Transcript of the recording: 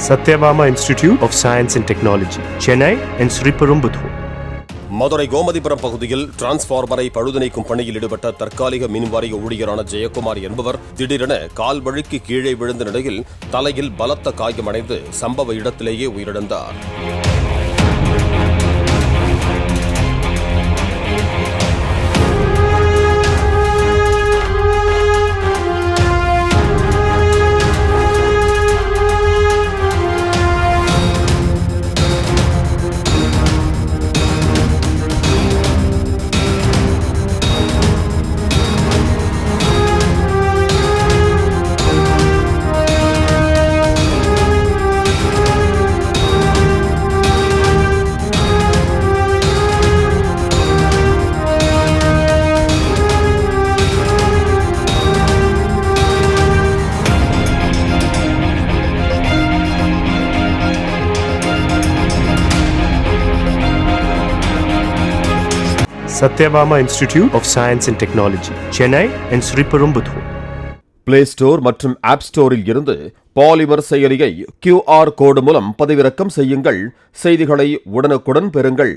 Satyabama Institute of Science and Technology, Chennai and Sriperumbudur. Madurai Gomathipuram பகுதியில் டிரான்ஸ்பார்மரை பழுது நீக்கும் பணியில் ஈடுபட்ட தற்காலிக மின்வாரிய ஊழியரான ஜெயக்குமார் என்பவர் திடீரென கால் வழுக்கி கீழே விழுந்த நிலையில் தலையில் பலத்த காயமடைந்து சம்பவ இடத்திலேயே உயிரிழந்தார். Satyabama Institute of Science and Technology, Chennai and Sriperumbudur. Play store மற்றும் ஆப் ஸ்டோரில் இருந்து பாலிமர் செயலியை QR கோடு மூலம் பதிவிறக்கம் செய்யுங்கள். செய்திகளை உடனுக்குடன் பெறுங்கள்.